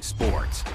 Sports.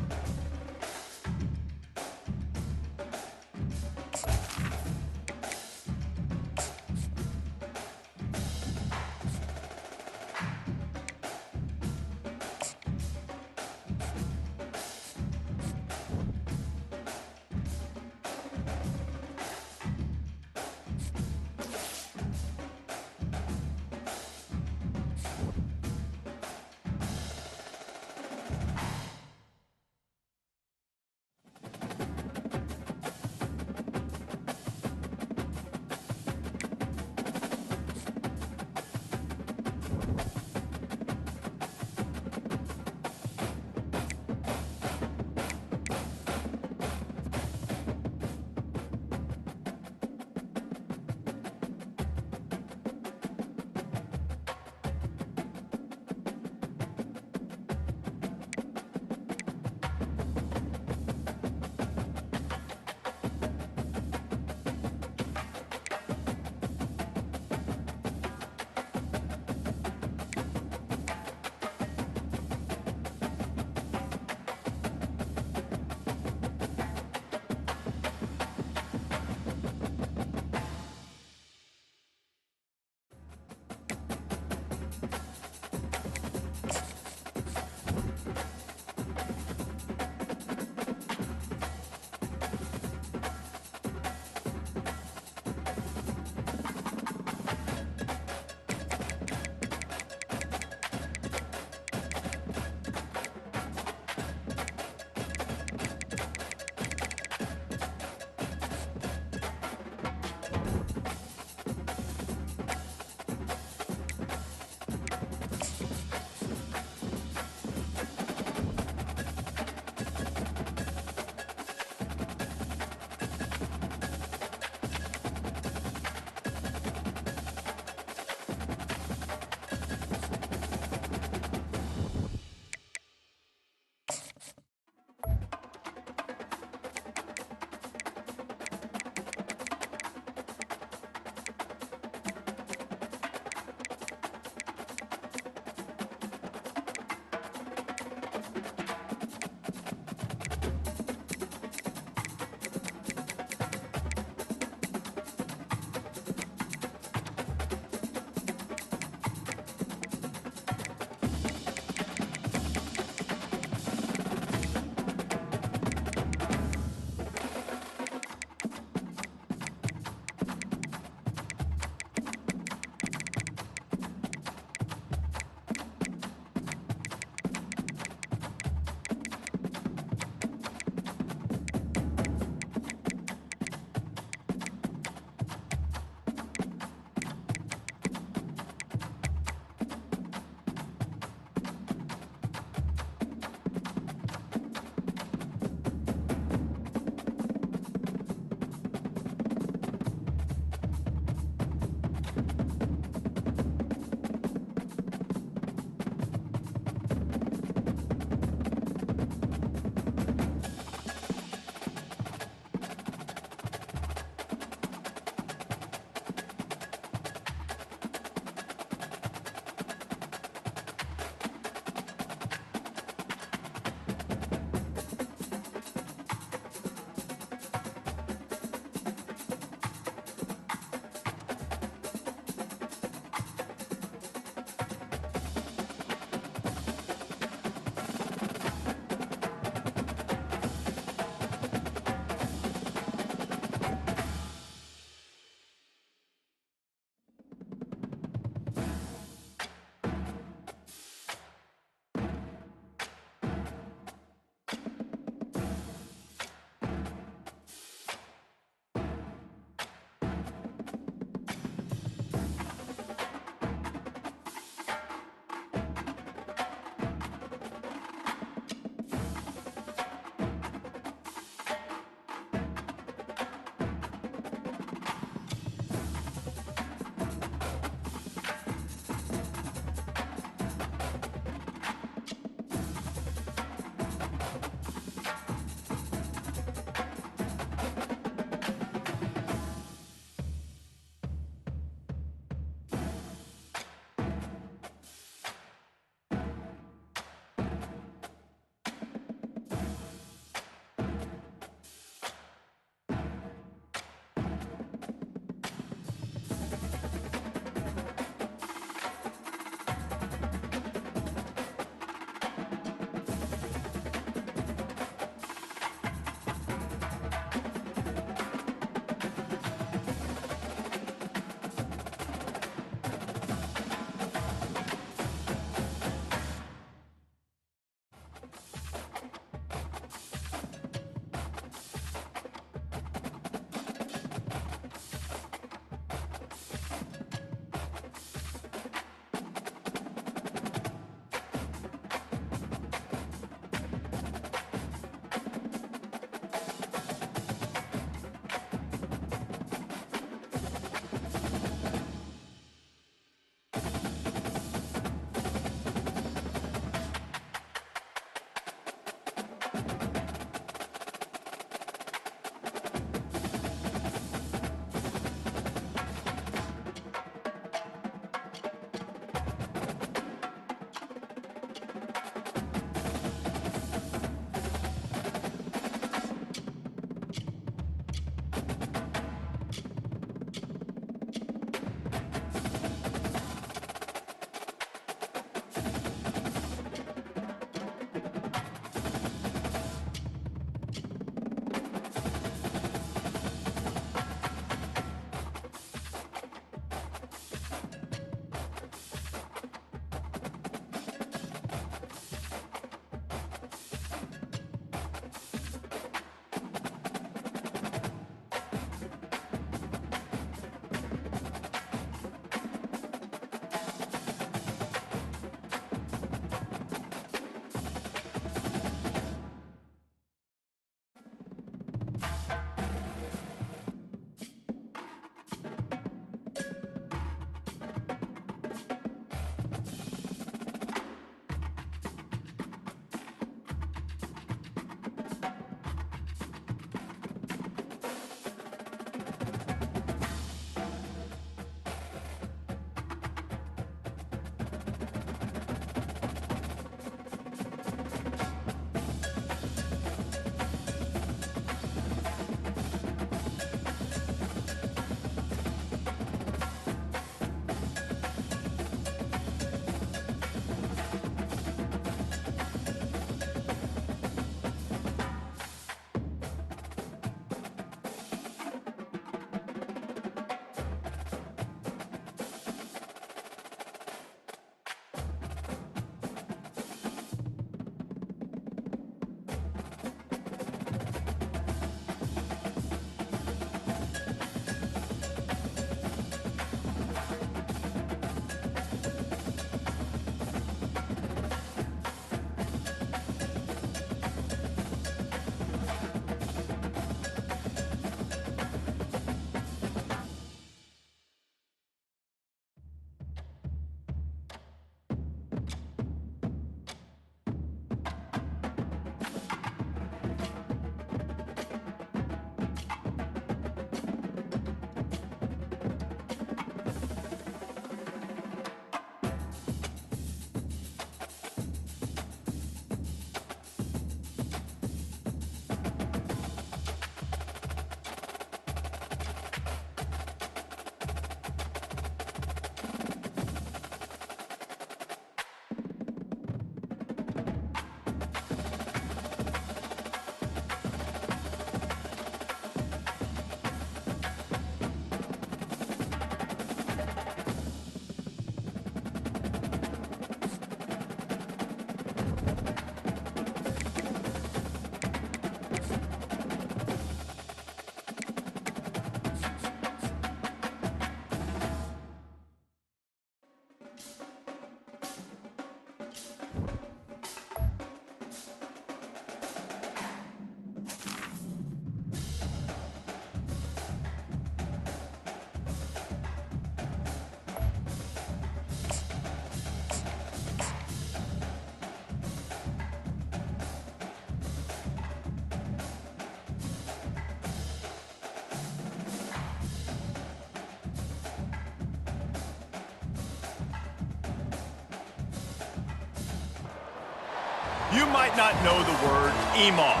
You might not know the word EMAW,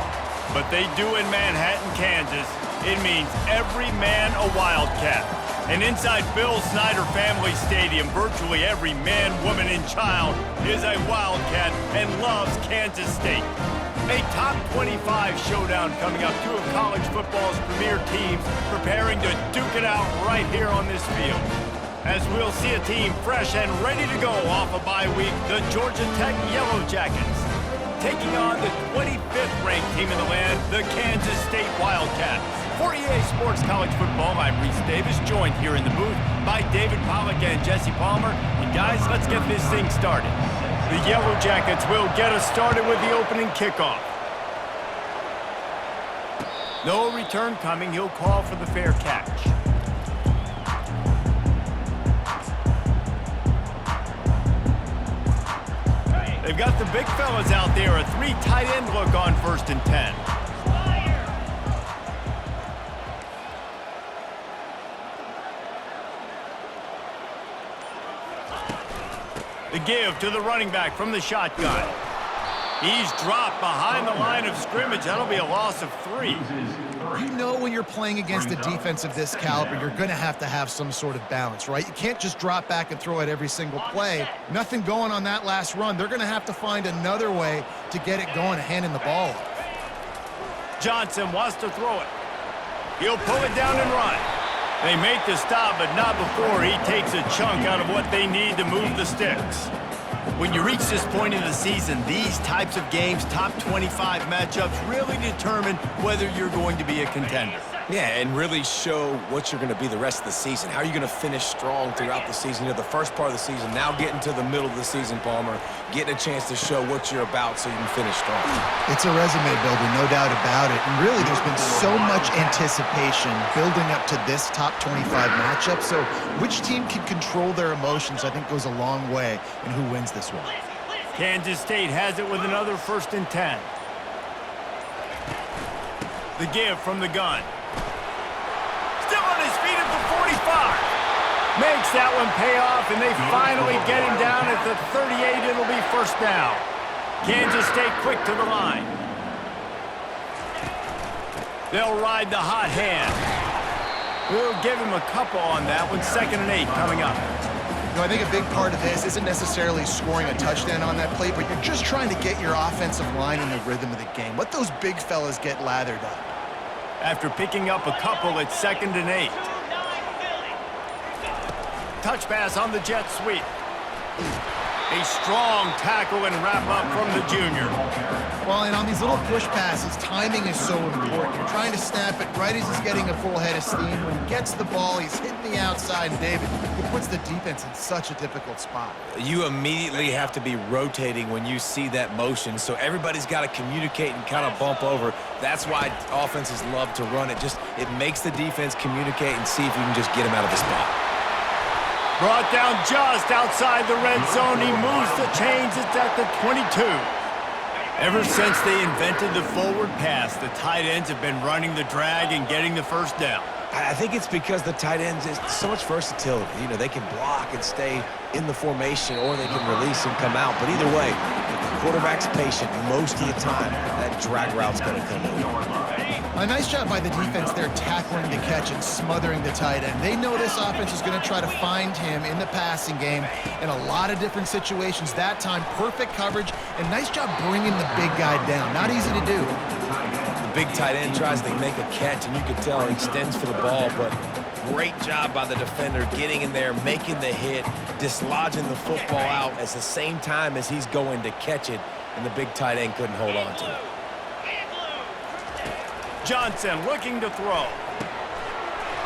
but they do in Manhattan, Kansas. It means every man a Wildcat. And inside Bill Snyder Family Stadium, virtually every man, woman, and child is a Wildcat and loves Kansas State. A top 25 showdown coming up, two of college football's premier teams preparing to duke it out right here on this field. As we'll see a team fresh and ready to go off a bye week, the Georgia Tech Yellow Jackets, taking on the 25th ranked team in the land, the Kansas State Wildcats. For EA Sports College Football, I'm Reese Davis, joined here in the booth by David Pollack and Jesse Palmer. And guys, let's get this thing started. The Yellow Jackets will get us started with the opening kickoff. No return coming. He'll call for the fair catch. They've got the big fellas out there. A three tight end look on 1st and 10. The give to the running back from the shotgun. He's dropped behind the line of scrimmage. That'll be a loss of 3. You know when you're playing against a defense of this caliber, you're going to have some sort of balance, right? You can't just drop back and throw it every single play. Nothing going on that last run. They're going to have to find another way to get it going and handing the ball off. Johnson wants to throw it. He'll pull it down and run. They make the stop, but not before he takes a chunk out of what they need to move the sticks. When you reach this point in the season, these types of games, top 25 matchups, really determine whether you're going to be a contender. Yeah, and really show what you're going to be the rest of the season. How are you going to finish strong throughout the season? You know, the first part of the season, now getting to the middle of the season, Palmer, getting a chance to show what you're about so you can finish strong. It's a resume builder, no doubt about it. And really, there's been so much anticipation building up to this top 25 matchup. So which team can control their emotions, I think, goes a long way in who wins this one. Kansas State has it with another 1st and 10. The give from the gun. Still on his feet at the 45. Makes that one pay off, and they finally get him down at the 38. It'll be 1st down. Kansas State quick to the line. They'll ride the hot hand. We'll give him a couple on that one. 2nd and 8 coming up. You know, I think a big part of this isn't necessarily scoring a touchdown on that play, but you're just trying to get your offensive line in the rhythm of the game. Let those big fellas get lathered up. After picking up a couple, it's 2nd and 8. Touch pass on the jet sweep. A strong tackle and wrap up from the junior. Well, and on these little push passes, timing is so important. You're trying to snap it right as he's getting a full head of steam. When he gets the ball, he's hitting the outside, and David, it puts the defense in such a difficult spot. You immediately have to be rotating when you see that motion, so everybody's got to communicate and kind of bump over. That's why offenses love to run it. It makes the defense communicate and see if you can just get him out of the spot. Brought down just outside the red zone. He moves the chains. It's at the 22. Ever since they invented the forward pass, the tight ends have been running the drag and getting the 1st down. I think it's because the tight ends is so much versatility. You know, they can block and stay in the formation, or they can release and come out. But either way, if the quarterback's patient most of the time, that drag route's going to come in. A nice job by the defense there, tackling the catch and smothering the tight end. They know this offense is going to try to find him in the passing game in a lot of different situations. That time, perfect coverage, and nice job bringing the big guy down. Not easy to do. The big tight end tries to make a catch, and you can tell he extends for the ball, but great job by the defender getting in there, making the hit, dislodging the football out at the same time as he's going to catch it, and the big tight end couldn't hold on to it. Johnson looking to throw.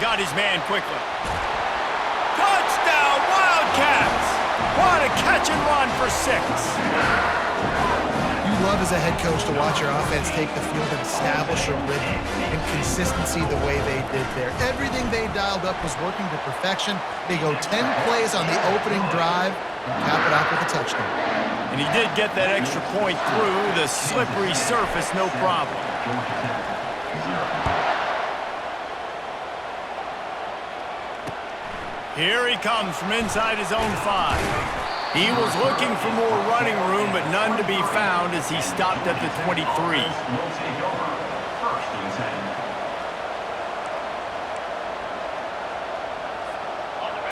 Got his man quickly. Touchdown, Wildcats! What a catch and run for 6. You love as a head coach to watch your offense take the field and establish a rhythm and consistency the way they did there. Everything they dialed up was working to perfection. They go 10 plays on the opening drive and cap it off with a touchdown. And he did get that extra point through the slippery surface, no problem. Here he comes from inside his own 5. He was looking for more running room, but none to be found as he stopped at the 23.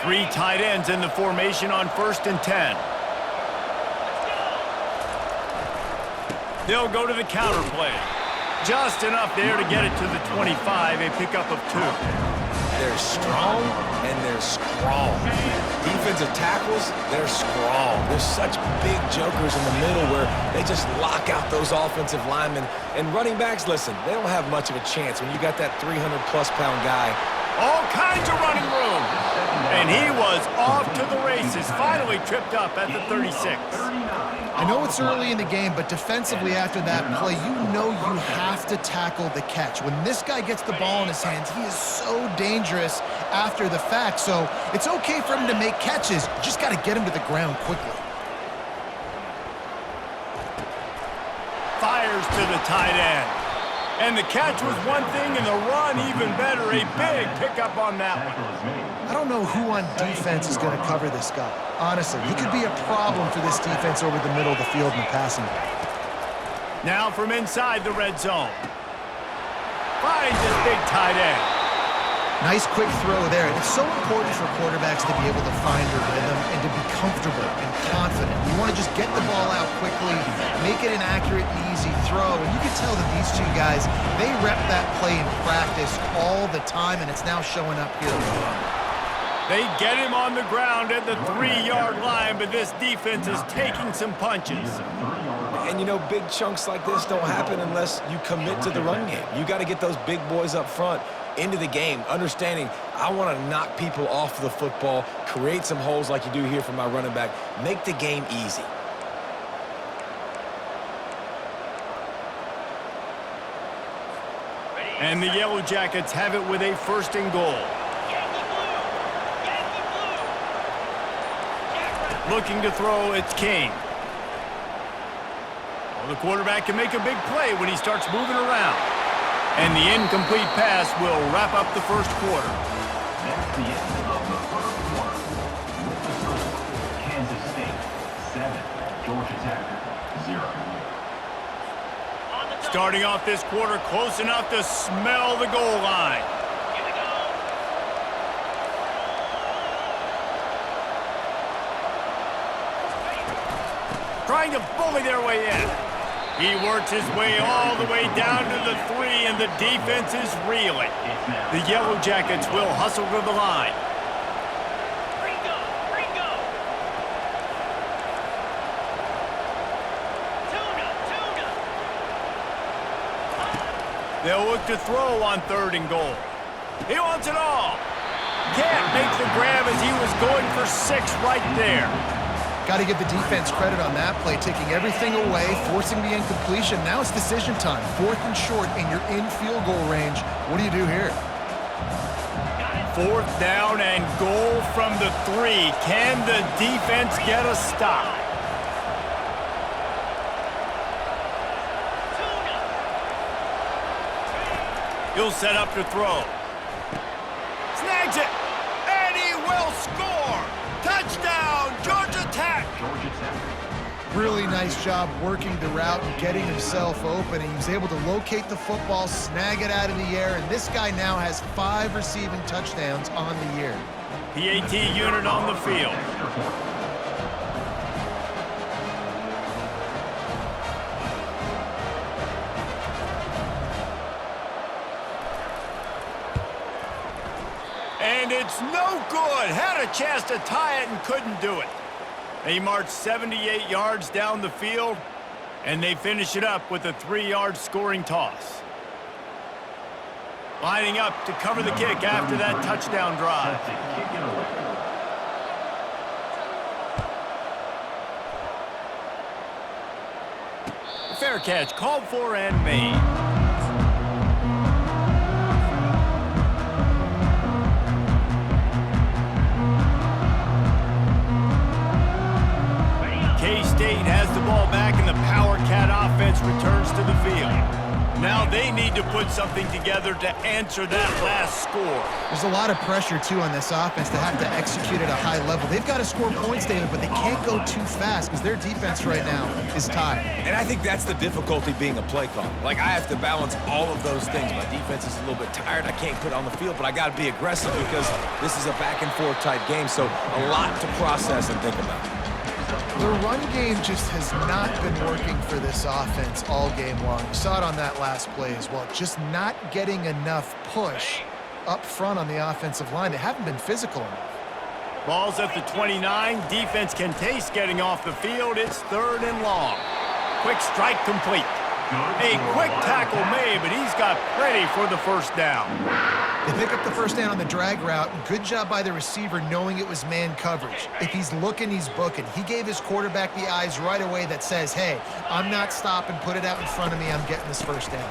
Three tight ends in the formation on 1st and 10. They'll go to the counter play. Just enough there to get it to the 25, a pickup of 2. They're strong and they're strong. Defensive tackles, they're strong. There's such big jokers in the middle where they just lock out those offensive linemen. And running backs, listen, they don't have much of a chance when you got that 300-plus pound guy. All kinds of running room. And he was off to the races, finally tripped up at the 36. I know it's early in the game, but defensively after that play, you know you have to tackle the catch. When this guy gets the ball in his hands, he is so dangerous after the fact. So it's okay for him to make catches. You just got to get him to the ground quickly. Fires to the tight end. And the catch was one thing, and the run even better. A big pickup on that one. I don't know who on defense is going to cover this guy. Honestly, he could be a problem for this defense over the middle of the field in the passing game. Now from inside the red zone. Finds his big tight end. Nice quick throw there. It's so important for quarterbacks to be able to find a rhythm and to be comfortable and confident. You want to just get the ball out quickly, make it an accurate and easy throw. And you can tell that these two guys, they rep that play in practice all the time, and it's now showing up here in the game. They get him on the ground at the 3-yard line, but this defense is taking some punches. And, you know, big chunks like this don't happen unless you commit to the run game. You got to get those big boys up front into the game, understanding I want to knock people off the football, create some holes like you do here for my running back, make the game easy. And the Yellow Jackets have it with a 1st and goal. Looking to throw, it's King. Well, the quarterback can make a big play when he starts moving around. And the incomplete pass will wrap up the first quarter. That's the end of the first quarter. With the score, Kansas State 7, Georgia Tech 0. Starting off this quarter close enough to smell the goal line. Trying to bully their way in. He works his way all the way down to the 3, and the defense is reeling. The Yellow Jackets will hustle to the line. They'll look to throw on 3rd and goal. He wants it all. Can't make the grab as he was going for 6 right there. Got to give the defense credit on that play, taking everything away, forcing the incompletion. Now it's decision time. 4th and short, and you're in field goal range. What do you do here? 4th down and goal from the 3. Can the defense get a stop? He'll set up to throw. Snags it, and he will score! Touchdown, Georgia Tech! Really nice job working the route and getting himself open. He was able to locate the football, snag it out of the air, and this guy now has 5 receiving touchdowns on the year. PAT unit on the field. And it's no good. Had a chance to tie it and couldn't do it. They march 78 yards down the field, and they finish it up with a 3-yard scoring toss. Lining up to cover the kick after that touchdown drive. Fair catch called for and made. K-State has the ball back and the Power Cat offense returns to the field. Now they need to put something together to answer that last score. There's a lot of pressure, too, on this offense to have to execute at a high level. They've got to score points, David, but they can't go too fast because their defense right now is tired. And I think that's the difficulty being a play caller. Like, I have to balance all of those things. My defense is a little bit tired. I can't put it on the field, but I got to be aggressive because this is a back-and-forth type game, so a lot to process and think about. The run game just has not been working for this offense all game long. You saw it on that last play as well. Just not getting enough push up front on the offensive line. They haven't been physical enough. Ball's at the 29. Defense can taste getting off the field. It's 3rd and long. Quick strike complete. A quick tackle made, but he's got plenty for the first down. They pick up the first down on the drag route. Good job by the receiver knowing it was man coverage. If he's looking, he's booking. He gave his quarterback the eyes right away that says, hey, I'm not stopping. Put it out in front of me. I'm getting this first down.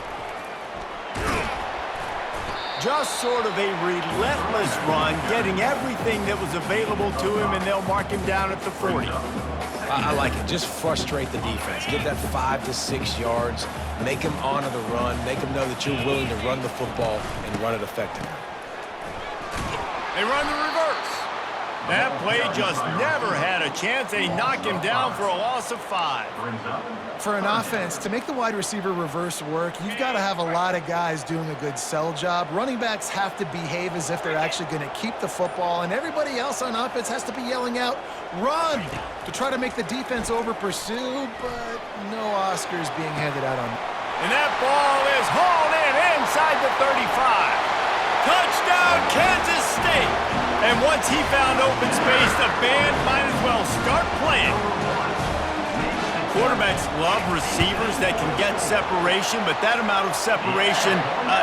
Just sort of a relentless run, getting everything that was available to him, and they'll mark him down at the 40. I like it. Just frustrate the defense. Give that 5 to 6 yards. Make them honor the run. Make them know that you're willing to run the football and run it effectively. They run the reverse. That play just never had a chance. They knock him down for a loss of 5. For an offense, to make the wide receiver reverse work, you've got to have a lot of guys doing a good sell job. Running backs have to behave as if they're actually going to keep the football, and everybody else on offense has to be yelling out, run, to try to make the defense over-pursue, but no Oscars being handed out on them. And that ball is hauled in inside the 35. Touchdown, Kansas State. And once he found open space, the band might as well start playing. Quarterbacks love receivers that can get separation, but that amount of separation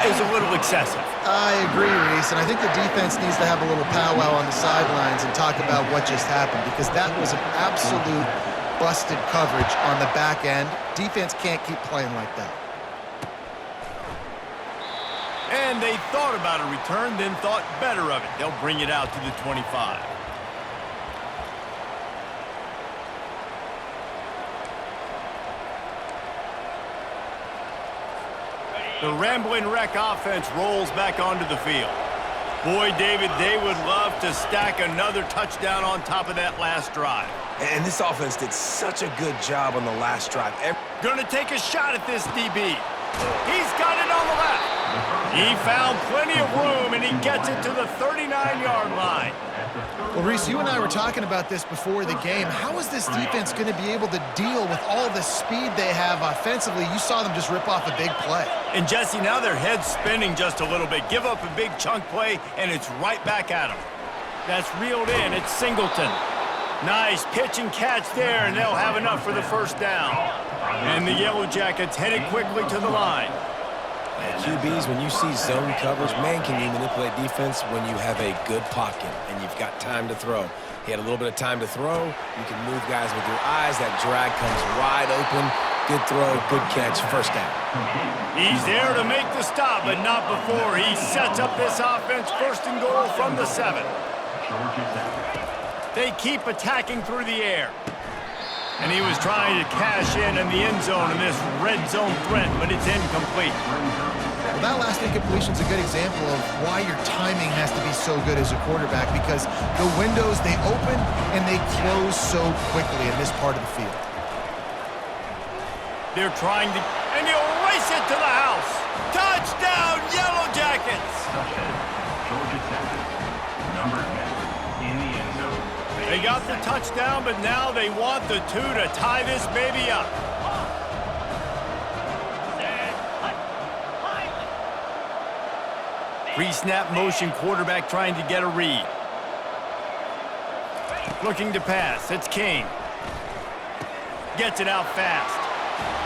is a little excessive. I agree, Reese, and I think the defense needs to have a little powwow on the sidelines and talk about what just happened, because that was an absolute busted coverage on the back end. Defense can't keep playing like that. And they thought about a return, then thought better of it. They'll bring it out to the 25. The Rambling Wreck offense rolls back onto the field. Boy, David, they would love to stack another touchdown on top of that last drive. And this offense did such a good job on the last drive. Gonna take a shot at this DB. He's got it on the left. He found plenty of room, and he gets it to the 39-yard line. Well, Reese, you and I were talking about this before the game. How is this defense going to be able to deal with all the speed they have offensively? You saw them just rip off a big play. And, Jesse, now their head's spinning just a little bit. Give up a big chunk play, and it's right back at them. That's reeled in. It's Singleton. Nice pitch and catch there, and they'll have enough for the first down. And the Yellow Jackets headed quickly to the line. QBs, when you see zone coverage, man, can you manipulate defense when you have a good pocket and you've got time to throw. He had a little bit of time to throw. You can move guys with your eyes. That drag comes wide open. Good throw, good catch, first down. He's there to make the stop, but not before. He sets up this offense first and goal from the 7. They keep attacking through the air. And he was trying to cash in the end zone in this red zone threat, but it's incomplete. Well, that last incompletion is a good example of why your timing has to be so good as a quarterback, because the windows, they open and they close so quickly in this part of the field. They're trying to, and he'll race it to the house. Touchdown, Yellow Jackets! Georgia Tech, number 10, in the end zone. They got the touchdown, but now they want the 2 to tie this baby up. Pre-snap motion, quarterback trying to get a read. Looking to pass, it's King. Gets it out fast.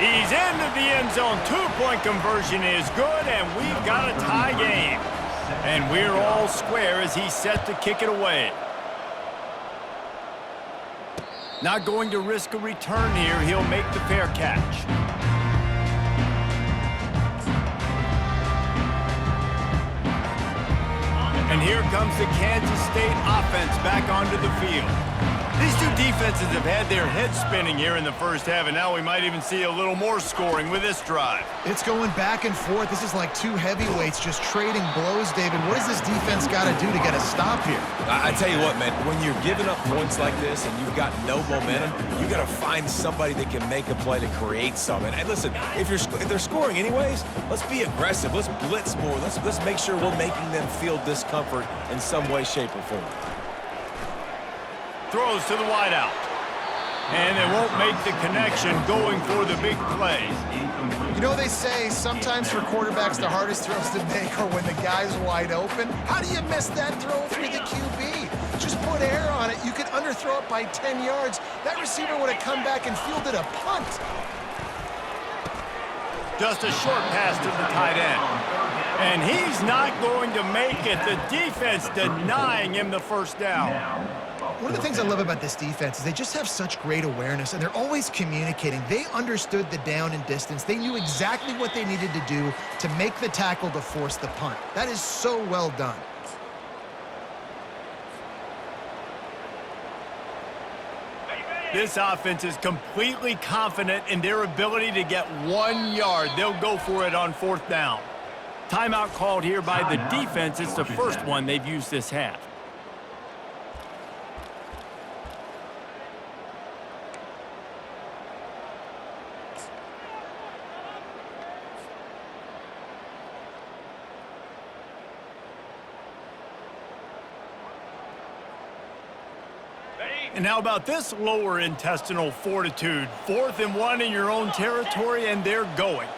He's into the end zone. 2-point conversion is good, and we've got a tie game. And we're all square as he's set to kick it away. Not going to risk a return here. He'll make the fair catch. And here comes the Kansas State offense back onto the field. These two defenses have had their heads spinning here in the first half, and now we might even see a little more scoring with this drive. It's going back and forth. This is like two heavyweights just trading blows, David. What does this defense got to do to get a stop here? I tell you what, man, when you're giving up points like this and you've got no momentum, you got to find somebody that can make a play to create something. And listen, if they're scoring anyways, let's be aggressive. Let's blitz more. Let's make sure we're making them feel discomfort in some way, shape, or form. Throws to the wideout. And they won't make the connection going for the big play. You know, they say sometimes for quarterbacks the hardest throws to make are when the guy's wide open. How do you miss that throw through the QB? Just put air on it. You could underthrow it by 10 yards. That receiver would have come back and fielded a punt. Just a short pass to the tight end. And he's not going to make it. The defense denying him the first down. One of the things I love about this defense is they just have such great awareness, and they're always communicating. They understood the down and distance. They knew exactly what they needed to do to make the tackle to force the punt. That is so well done. This offense is completely confident in their ability to get 1 yard. They'll go for it on fourth down. Timeout called here by the defense. It's the first one they've used this half. And how about this lower intestinal fortitude? 4th and 1 in your own territory, and they're going.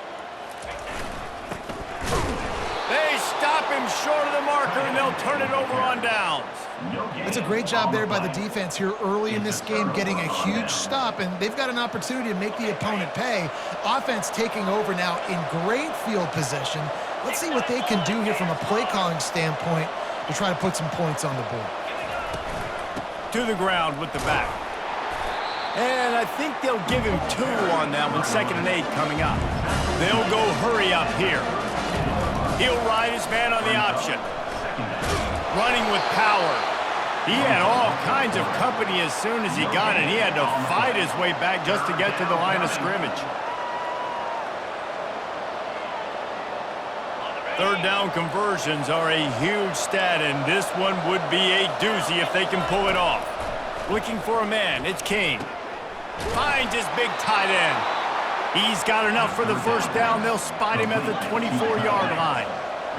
They stop him short of the marker, and they'll turn it over on downs. That's a great job there by the defense here early in this game, getting a huge stop, and they've got an opportunity to make the opponent pay. Offense taking over now in great field position. Let's see what they can do here from a play calling standpoint to try to put some points on the board. To the ground with the back. And I think they'll give him 2 on that one. 2nd and 8 coming up. They'll go hurry up here. He'll ride his man on the option. Running with power. He had all kinds of company as soon as he got it. He had to fight his way back just to get to the line of scrimmage. 3rd down conversions are a huge stat, and this one would be a doozy if they can pull it off. Looking for a man, it's Kane. Finds his big tight end. He's got enough for the first down. They'll spot him at the 24-yard line.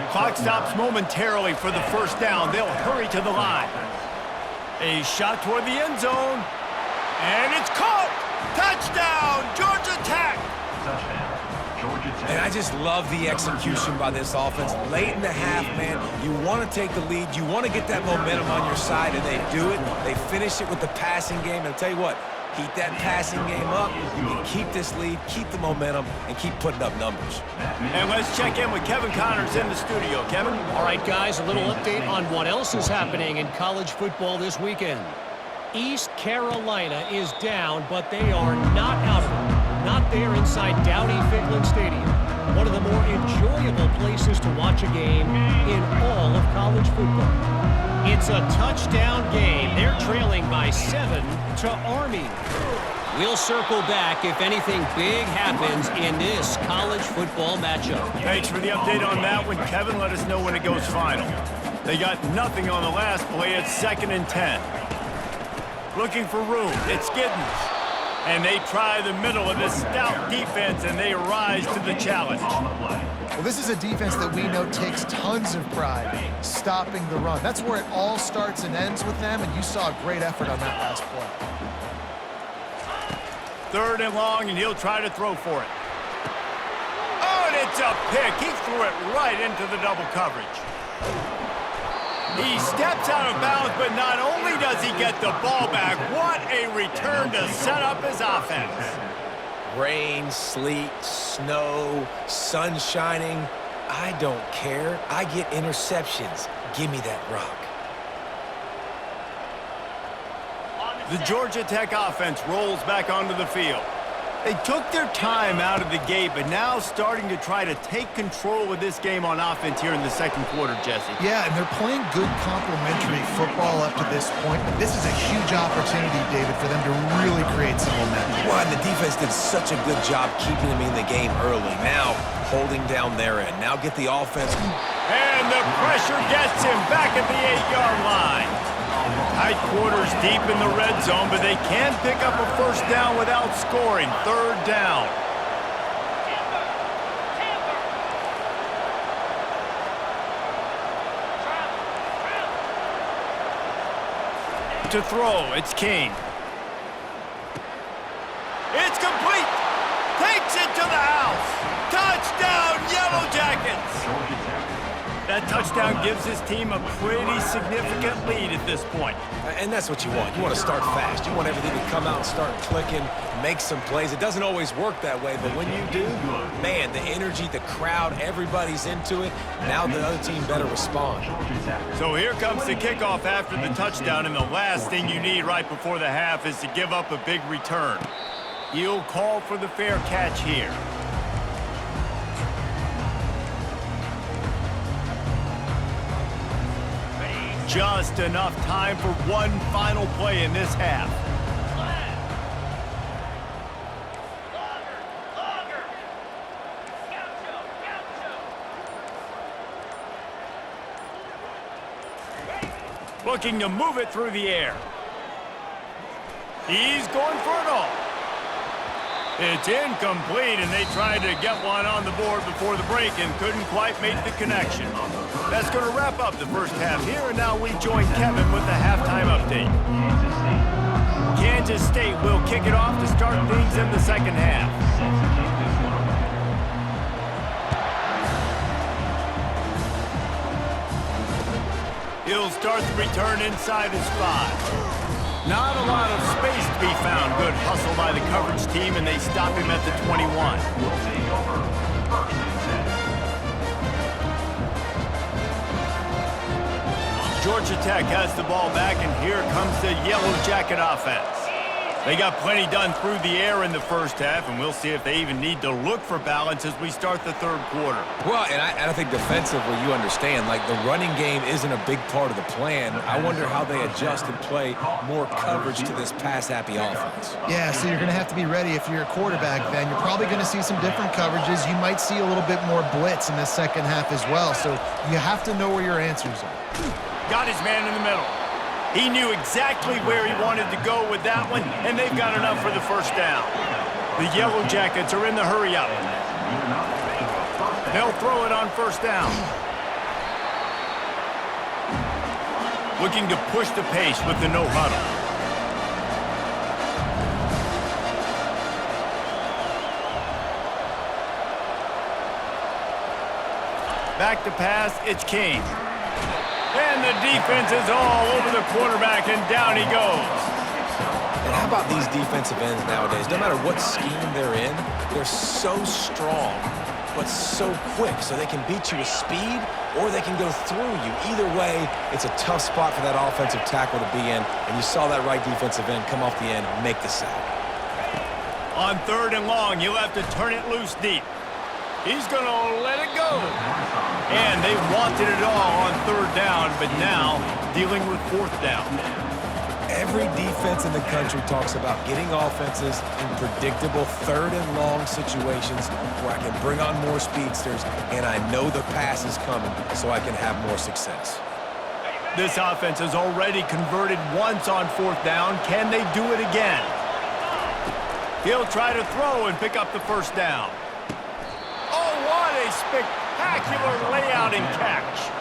Clock stops momentarily for the first down. They'll hurry to the line. A shot toward the end zone. And it's caught! Touchdown, Georgia Tech! Touchdown, Georgia Tech. And I just love the execution by this offense. Late in the half, man, you want to take the lead. You want to get that momentum on your side, and they do it. They finish it with the passing game. And I'll tell you what, keep that passing game up. You can keep this lead, keep the momentum, and keep putting up numbers. And let's check in with Kevin Connors in the studio. Kevin? All right, guys, a little update on what else is happening in college football this weekend. East Carolina is down, but they are not out of it. Not there inside Dowdy-Ficklen Stadium. One of the more enjoyable places to watch a game in all of college football. It's a touchdown game. They're trailing by 7 to Army. We'll circle back if anything big happens in this college football matchup. Thanks for the update on that one, Kevin. Let us know when it goes final. They got nothing on the last play. It's 2nd and 10. Looking for room. It's Giddens. And they try the middle of this stout defense, and they rise to the challenge. Well, this is a defense that we know takes tons of pride stopping the run. That's where it all starts and ends with them, and you saw a great effort on that last play. 3rd and long, and he'll try to throw for it. Oh, and it's a pick. He threw it right into the double coverage. He steps out of bounds, but not only does he get the ball back, what a return to set up his offense. Rain, sleet, snow, sun shining. I don't care. I get interceptions. Give me that rock. The Georgia Tech offense rolls back onto the field. They took their time out of the gate, but now starting to try to take control of this game on offense here in the second quarter, Jesse. Yeah, and they're playing good complementary football up to this point, but this is a huge opportunity, David, for them to really create some momentum. Well, and the defense did such a good job keeping them in the game early. Now, holding down their end. Now get the offense. And the pressure gets him back at the 8-yard line. Tight quarters deep in the red zone, but they can pick up a first down without scoring. Third down. To throw, it's King. It's complete. Takes it to the house. Touchdown, Yellow Jackets. That touchdown gives his team a pretty significant lead at this point. And that's what you want. You want to start fast. You want everything to come out and start clicking, make some plays. It doesn't always work that way, but when you do, man, the energy, the crowd, everybody's into it. Now the other team better respond. So here comes the kickoff after the touchdown, and the last thing you need right before the half is to give up a big return. He'll call for the fair catch here. Just enough time for one final play in this half. Looking to move it through the air. He's going for it all. It's incomplete, and they tried to get one on the board before the break and couldn't quite make the connection. That's going to wrap up the first half here, and now we join Kevin with the halftime update. Kansas State will kick it off to start things in the second half. He'll start the return inside his 5. Not a lot of space to be found. Good hustle by the coverage team, and they stop him at the 21. Will take over first and 10. Georgia Tech has the ball back, and here comes the Yellow Jacket offense. They got plenty done through the air in the first half, and we'll see if they even need to look for balance as we start the third quarter. Well, and I think defensively, you understand, like the running game isn't a big part of the plan. I wonder how they adjust and play more coverage to this pass-happy offense. Yeah, so you're going to have to be ready if you're a quarterback then. You're probably going to see some different coverages. You might see a little bit more blitz in the second half as well, so you have to know where your answers are. Got his man in the middle. He knew exactly where he wanted to go with that one, and they've got enough for the first down. The Yellow Jackets are in the hurry-up. They'll throw it on first down. Looking to push the pace with the no-huddle. Back to pass, it's King. And the defense is all over the quarterback, and down he goes. And how about these defensive ends nowadays? No matter what scheme they're in, they're so strong, but so quick, so they can beat you with speed, or they can go through you. Either way, it's a tough spot for that offensive tackle to be in, and you saw that right defensive end come off the end and make the sack. On third and long, you'll have to turn it loose deep. He's going to let it go. And they wanted it all on third down, but now dealing with fourth down. Every defense in the country talks about getting offenses in predictable third and long situations where I can bring on more speedsters and I know the pass is coming so I can have more success. This offense has already converted once on fourth down. Can they do it again? He'll try to throw and pick up the first down. Oh, what a spectacular layout and catch.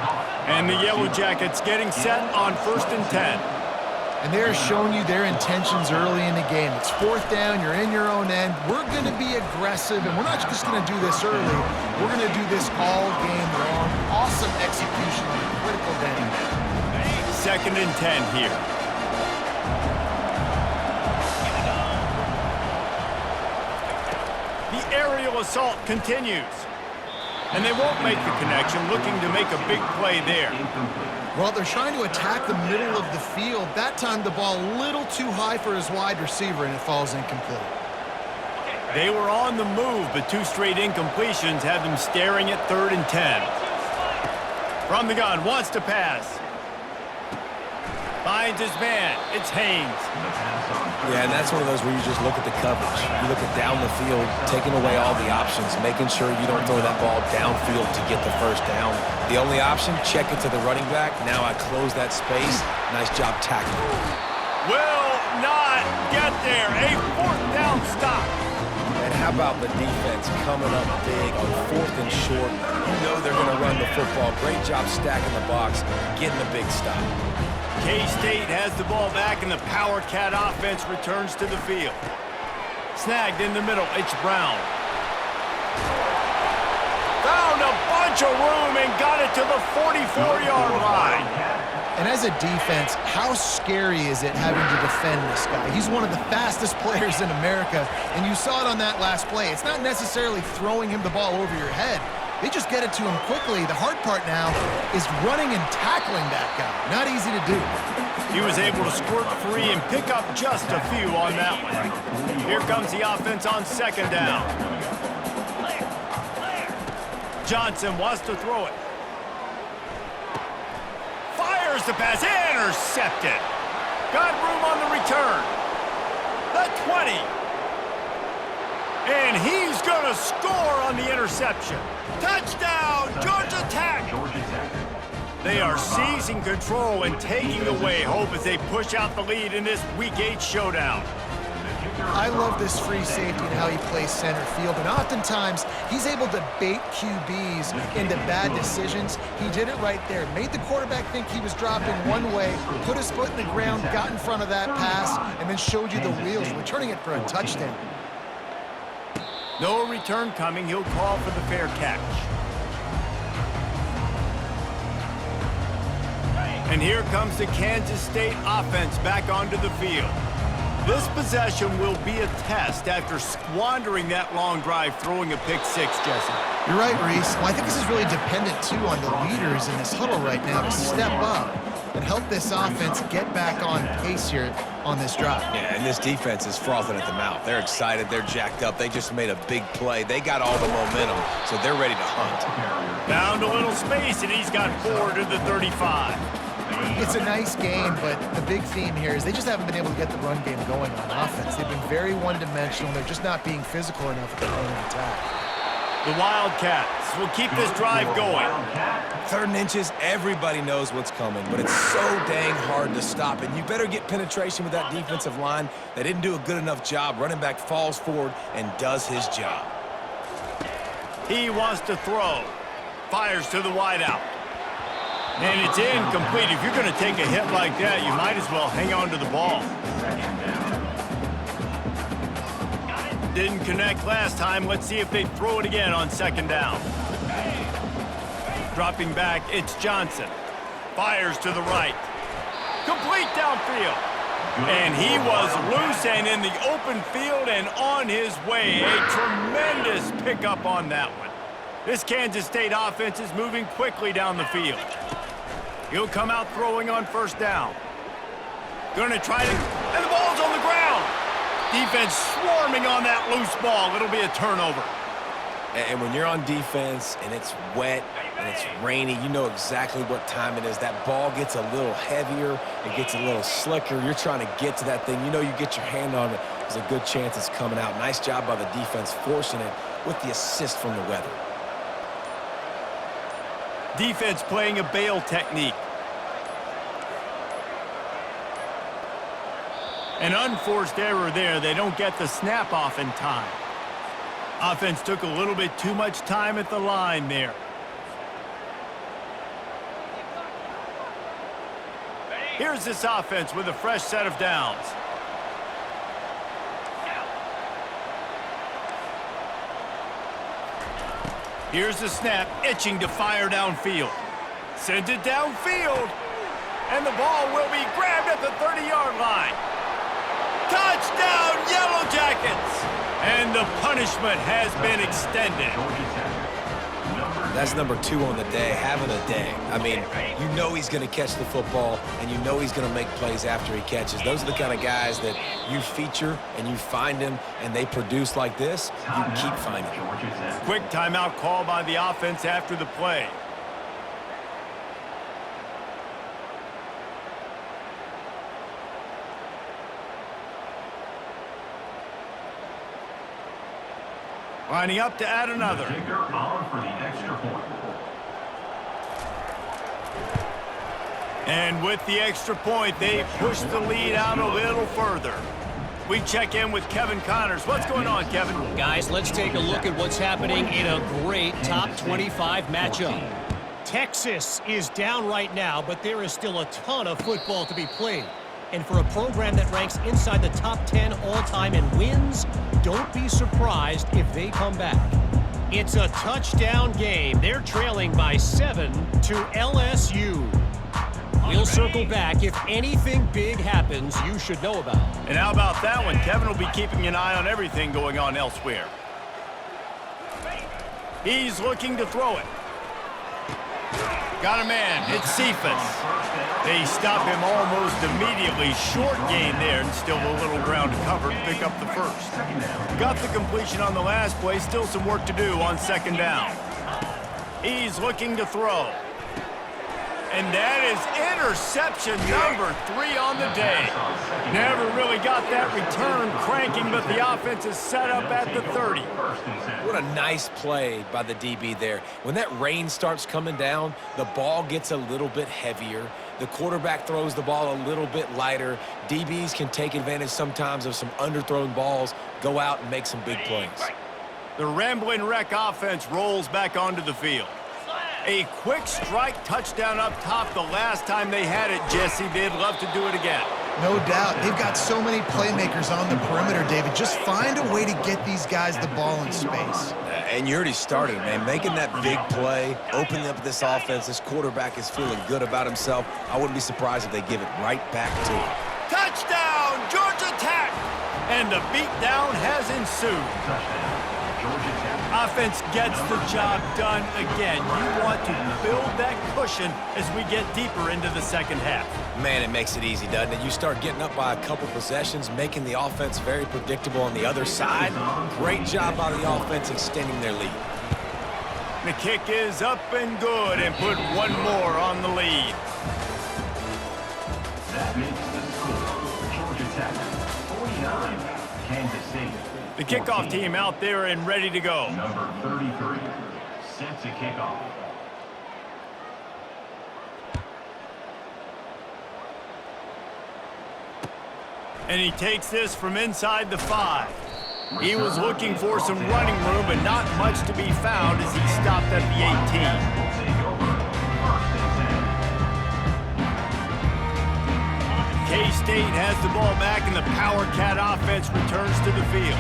And the Yellow Jackets getting set on first and 10. And they're showing you their intentions early in the game. It's fourth down, you're in your own end. We're going to be aggressive, and we're not just going to do this early. We're going to do this all game long. Awesome execution on a critical down. Second and 10 here. The aerial assault continues. And they won't make the connection, looking to make a big play there. Well, they're trying to attack the middle of the field. That time the ball a little too high for his wide receiver, and it falls incomplete. They were on the move, but 2 straight incompletions have them staring at 3rd and 10. From the gun, wants to pass. Finds his man. It's Haynes. Yeah, and that's one of those where you just look at the coverage. You look at down the field, taking away all the options, making sure you don't throw that ball downfield to get the first down. The only option, check it to the running back. Now I close that space. Nice job tackling. Will not get there. A 4th down stop. And how about the defense coming up big on 4th and short? You know they're going to run the football. Great job stacking the box, getting a big stop. K-State has the ball back, and the Power Cat offense returns to the field. Snagged in the middle, it's Brown. Found a bunch of room and got it to the 44-yard line. And as a defense, how scary is it having to defend this guy? He's one of the fastest players in America, and you saw it on that last play. It's not necessarily throwing him the ball over your head. They just get it to him quickly. The hard part now is running and tackling that guy. Not easy to do. He was able to squirt free and pick up just a few on that one. Here comes the offense on 2nd down. Johnson wants to throw it. Fires the pass, intercepted. Got room on the return. The 20. And he's going to score on the interception. Touchdown, Georgia Tech. They are seizing control and taking away hope as they push out the lead in this Week 8 showdown. I love this free safety and how he plays center field, and oftentimes he's able to bait QBs into bad decisions. He did it right there. Made the quarterback think he was dropping one way, put his foot in the ground, got in front of that pass, and then showed you the wheels, returning it for a touchdown. No return coming. He'll call for the fair catch. And here comes the Kansas State offense back onto the field. This possession will be a test after squandering that long drive, throwing a pick 6, Jesse. You're right, Reese. Well, I think this is really dependent, too, on the leaders in this huddle right now to step up and help this offense get back on pace here on this drive. Yeah, and this defense is frothing at the mouth. They're excited. They're jacked up. They just made a big play. They got all the momentum, so they're ready to hunt. Found a little space, and he's got 4 to the 35. It's a nice game, but the big theme here is they just haven't been able to get the run game going on offense. They've been very one-dimensional. They're just not being physical enough at the point of attack. The Wildcats will keep this drive going. 3rd and inches, everybody knows what's coming, but it's so dang hard to stop it. You better get penetration with that defensive line. They didn't do a good enough job. Running back falls forward and does his job. He wants to throw. Fires to the wideout. And it's incomplete. If you're going to take a hit like that, you might as well hang on to the ball. Didn't connect last time. Let's see if they throw it again on 2nd down. Dropping back, it's Johnson. Fires to the right. Complete downfield. And he was loose and in the open field and on his way. A tremendous pickup on that one. This Kansas State offense is moving quickly down the field. He'll come out throwing on 1st down. Gonna try to, and the ball's on the ground. Defense swarming on that loose ball. It'll be a turnover. And when you're on defense and it's wet and it's rainy, you know exactly what time it is. That ball gets a little heavier. It gets a little slicker. You're trying to get to that thing. You know you get your hand on it. There's a good chance it's coming out. Nice job by the defense forcing it with the assist from the weather. Defense playing a bail technique. An unforced error there. They don't get the snap off in time. Offense took a little bit too much time at the line there. Here's this offense with a fresh set of downs. Here's the snap, itching to fire downfield. Sends it downfield, and the ball will be grabbed at the 30-yard line. Touchdown, Yellow Jackets! And the punishment has been extended. That's number 2 on the day, having a day. I mean, you know he's going to catch the football, and you know he's going to make plays after he catches. Those are the kind of guys that you feature and you find them, and they produce like this, you keep finding them. Quick timeout call by the offense after the play. Lining up to add another. Kicker on for the extra point. And with the extra point, they push the lead out a little further. We check in with Kevin Connors. What's going on, Kevin? Guys, let's take a look at what's happening in a great top 25 matchup. Texas is down right now, but there is still a ton of football to be played. And for a program that ranks inside the top 10 all-time in wins, don't be surprised if they come back. It's a touchdown game. They're trailing by 7 to LSU. We'll circle back if anything big happens you should know about. And how about that one? Kevin will be keeping an eye on everything going on elsewhere. He's looking to throw it. Got a man. It's Cephas. They stop him almost immediately. Short gain there, and still a little ground to cover to pick up the first. Got the completion on the last play. Still some work to do on second down. He's looking to throw. And that is interception number 3 on the day. Never really got that return cranking, but the offense is set up at the 30. What a nice play by the DB there. When that rain starts coming down, the ball gets a little bit heavier. The quarterback throws the ball a little bit lighter. DBs can take advantage sometimes of some underthrown balls, go out and make some big plays. The Ramblin' Wreck offense rolls back onto the field. A quick strike touchdown up top the last time they had it, Jesse. They'd love to do it again. No doubt. They've got so many playmakers on the perimeter, David. Just find a way to get these guys the ball in space. And you already started, man. Making that big play, opening up this offense. This quarterback is feeling good about himself. I wouldn't be surprised if they give it right back to him. Touchdown, Georgia Tech! And the beatdown has ensued. Touchdown, Georgia Tech. Offense gets the job done again. You want to build that cushion as we get deeper into the second half. Man, it makes it easy, doesn't it? You start getting up by a couple possessions, making the offense very predictable on the other side. Great job by the offense extending their lead. The kick is up and good and put one more on the lead. That makes the score. Georgia Tech 49, Kansas State. The kickoff team out there and ready to go. Number 33, set to kick off. And he takes this from inside the 5. He was looking for some running room, but not much to be found as he stopped at the 18. K-State has the ball back, and the Power Cat offense returns to the field.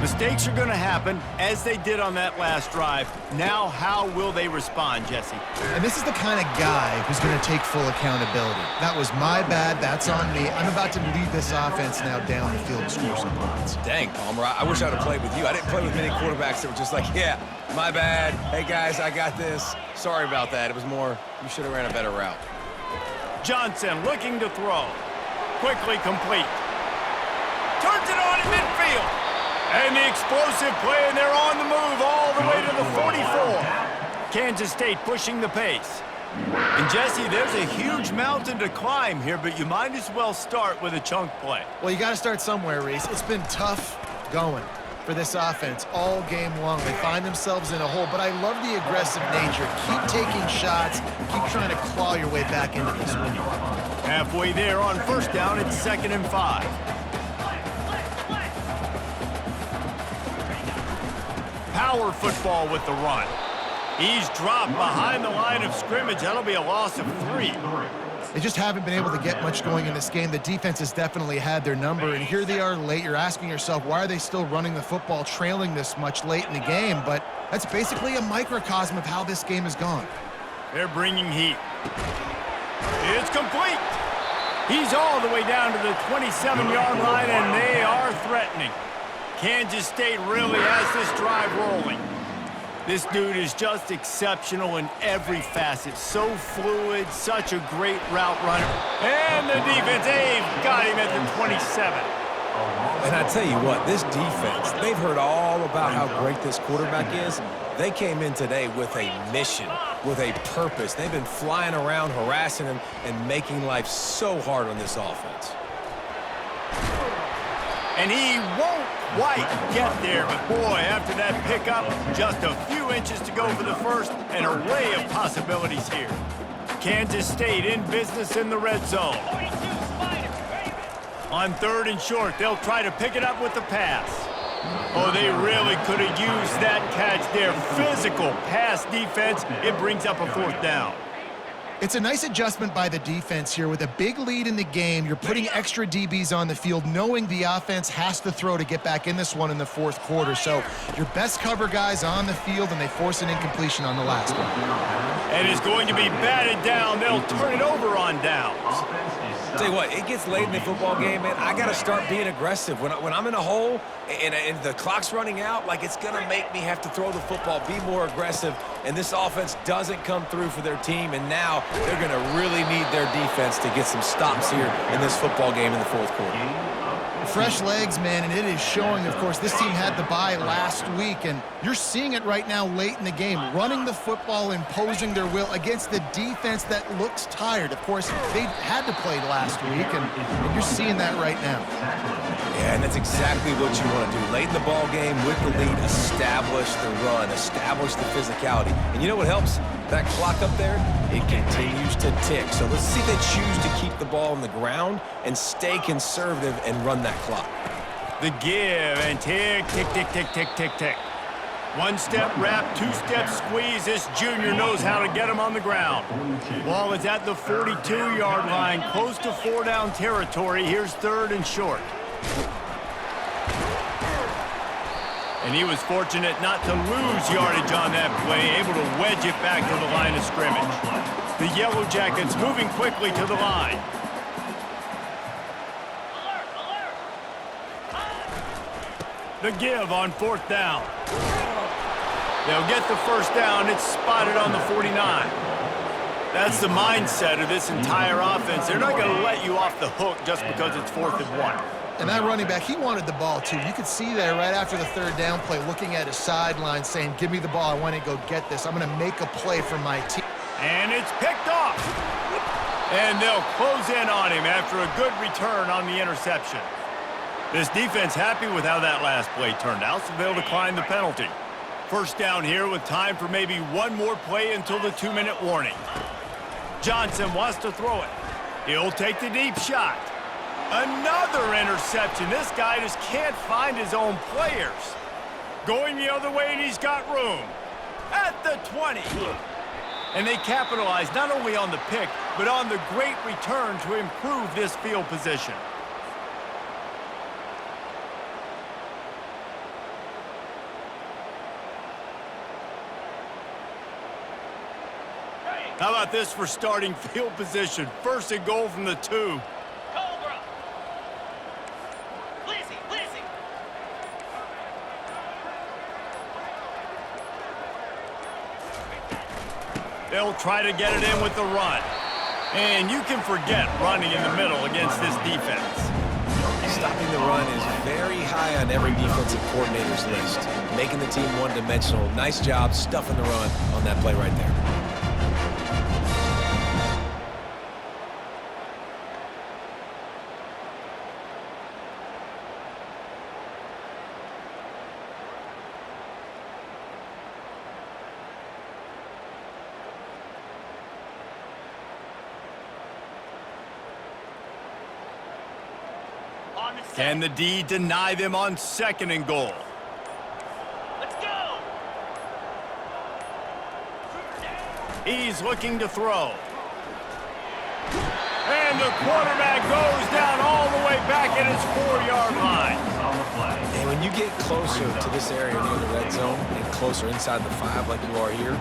Mistakes are going to happen, as they did on that last drive. Now, how will they respond, Jesse? And this is the kind of guy who's going to take full accountability. That was my bad. That's on me. I'm about to lead this offense now down the field and score some points. Dang, Palmer, I wish I'd have played with you. I didn't play with many quarterbacks that were just like, yeah, my bad. Hey, guys, I got this. Sorry about that. It was more, you should have ran a better route. Johnson looking to throw. Quickly complete. Turns it on in midfield. And the explosive play, and they're on the move all the way to the 44. Kansas State pushing the pace. And, Jesse, there's a huge mountain to climb here, but you might as well start with a chunk play. Well, you got to start somewhere, Reese. It's been tough going for this offense all game long. They find themselves in a hole, but I love the aggressive nature. Keep taking shots. Keep trying to claw your way back into this one. Halfway there on first down, it's 2nd and 5. Power football with the run. He's dropped behind the line of scrimmage. That'll be a loss of 3. They just haven't been able to get much going in this game. The defense has definitely had their number, and here they are late. You're asking yourself, why are they still running the football, trailing this much late in the game? But that's basically a microcosm of how this game has gone. They're bringing heat. It's complete. He's all the way down to the 27-yard line, and they are threatening. Kansas State really has this drive rolling. This dude is just exceptional in every facet. So fluid, such a great route runner. And the defense, got him at the 27. And I tell you what, this defense, they've heard all about how great this quarterback is. They came in today with a mission, with a purpose. They've been flying around, harassing him, and making life so hard on this offense. And he won't quite get there, but boy, after that pickup, just a few inches to go for the first, an array of possibilities here. Kansas State in business in the red zone. On 3rd and short, they'll try to pick it up with the pass. Oh, they really could have used that catch there. Physical pass defense, it brings up a 4th down. It's a nice adjustment by the defense here. With a big lead in the game, you're putting extra DBs on the field, knowing the offense has to throw to get back in this one in the 4th quarter. So your best cover guys on the field, and they force an incompletion on the last one. And it's going to be batted down. They'll turn it over on downs. Tell you what, it gets late in the football game, man. I got to start being aggressive. When I'm in a hole and the clock's running out, like, it's going to make me have to throw the football, be more aggressive, and this offense doesn't come through for their team, and now they're going to really need their defense to get some stops here in this football game in the 4th quarter. Fresh legs, man, and it is showing. Of course, this team had the bye last week, and you're seeing it right now late in the game, running the football, imposing their will against the defense that looks tired. Of course, they had to play last week, and you're seeing that right now. Yeah, and that's exactly what you want to do. Late in the ball game with the lead, establish the run, establish the physicality. And you know what helps? That clock up there, it continues to tick. So let's see if they choose to keep the ball on the ground and stay conservative and run that clock. The give and tick, tick, tick, tick, tick, tick, tick. 1-step wrap, 2-step squeeze. This junior knows how to get him on the ground. Ball is at the 42-yard line, close to 4-down territory. Here's 3rd and short. And he was fortunate not to lose yardage on that play, able to wedge it back to the line of scrimmage. The Yellow Jackets moving quickly to the line. The give on 4th down. They'll get the 1st down. It's spotted on the 49. That's the mindset of this entire offense. They're not going to let you off the hook just because it's 4th and 1. And that running back, he wanted the ball, too. You could see there right after the 3rd down play, looking at his sideline, saying, give me the ball. I want to go get this. I'm going to make a play for my team. And it's picked off. And they'll close in on him after a good return on the interception. This defense happy with how that last play turned out, so they'll decline the penalty. 1st down here with time for maybe one more play until the 2-minute warning. Johnson wants to throw it. He'll take the deep shot. Another interception. This guy just can't find his own players. Going the other way, and he's got room. At the 20. And they capitalize not only on the pick, but on the great return to improve this field position. How about this for starting field position? 1st and goal from the 2. They'll try to get it in with the run. And you can forget running in the middle against this defense. Stopping the run is very high on every defensive coordinator's list. Making the team one-dimensional. Nice job stuffing the run on that play right there. Can the D deny them on 2nd and goal? Let's go! He's looking to throw. And the quarterback goes down all the way back at his 4-yard line. And when you get closer to this area near the red zone and closer inside the 5 like you are here,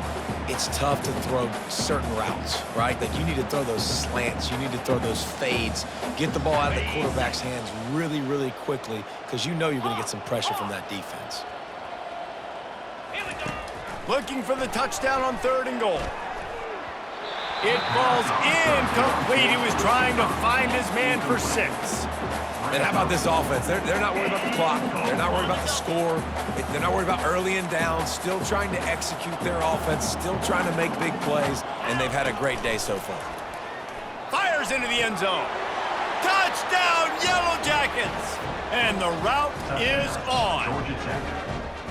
it's tough to throw certain routes, right? Like, you need to throw those slants. You need to throw those fades. Get the ball out of the quarterback's hands really, really quickly, because you know you're going to get some pressure from that defense. looking for the touchdown on 3rd and goal. It falls incomplete. He was trying to find his man for 6. And how about this offense? They're not worried about the clock. They're not worried about the score. They're not worried about early and down. Still trying to execute their offense. Still trying to make big plays. And they've had a great day so far. Fires into the end zone. Touchdown, Yellow Jackets! And the route is on. Georgia Tech.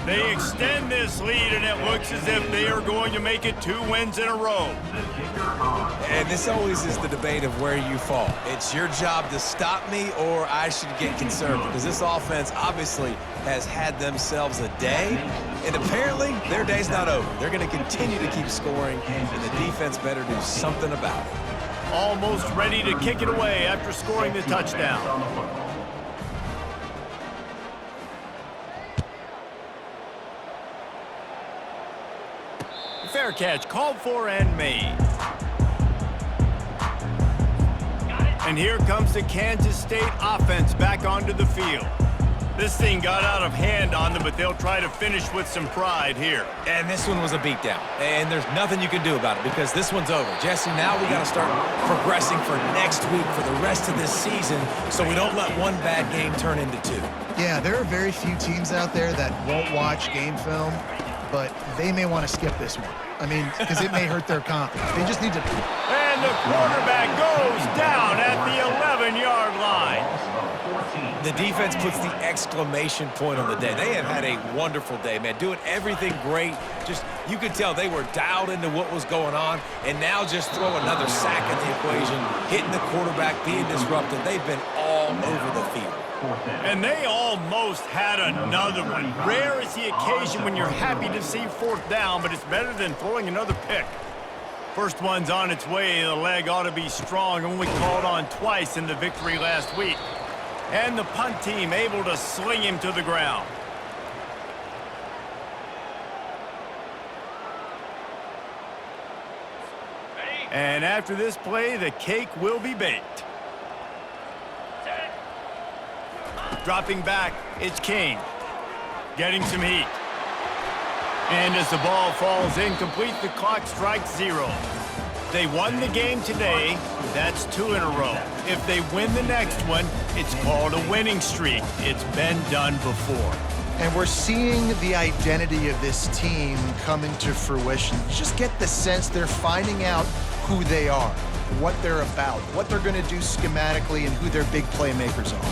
They extend this lead, and it looks as if they are going to make it 2 wins in a row. The kicker on. And this always is the debate of where you fall. It's your job to stop me, or I should get concerned, because this offense obviously has had themselves a day, and apparently their day's not over. They're going to continue to keep scoring, and the defense better do something about it. Almost ready to kick it away after scoring the touchdown. On the football. Fair catch called for and made. And here comes the Kansas State offense back onto the field. This thing got out of hand on them, but they'll try to finish with some pride here. And this one was a beatdown. And there's nothing you can do about it because this one's over. Jesse, now we got to start progressing for next week for the rest of this season so we don't let one bad game turn into 2. Yeah, there are very few teams out there that won't watch game film, but they may want to skip this one. I mean, because it may hurt their confidence. They just need to... And the quarterback goes down at the 11-yard line. The defense puts the exclamation point on the day. They have had a wonderful day, man. Doing everything great. Just, you could tell they were dialed into what was going on, and now just throw another sack in the equation, hitting the quarterback, being disruptive. They've been all over the field. And they almost had another one. Rare is the occasion when you're happy to see 4th down, but it's better than throwing another pick. First one's on its way. The leg ought to be strong. Only called on twice in the victory last week. And the punt team able to sling him to the ground. And after this play, the cake will be baked. Dropping back, it's Kane. Getting some heat. And as the ball falls incomplete, the clock strikes 0. They won the game today. That's 2 in a row. If they win the next one, it's called a winning streak. It's been done before. And we're seeing the identity of this team come into fruition. You just get the sense they're finding out who they are, what they're about, what they're going to do schematically, and who their big playmakers are.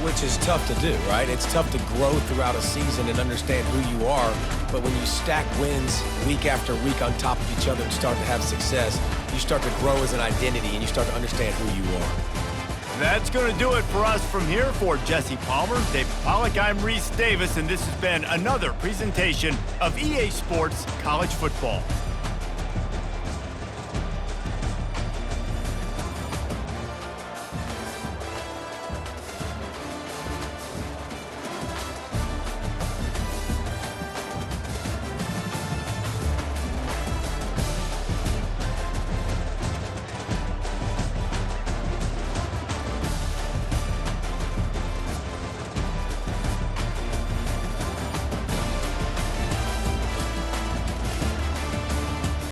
Which is tough to do, right? It's tough to grow throughout a season and understand who you are, but when you stack wins week after week on top of each other and start to have success, you start to grow as an identity and you start to understand who you are. That's going to do it for us from here. For Jesse Palmer, David Pollack, I'm Reese Davis, and this has been another presentation of EA Sports College Football.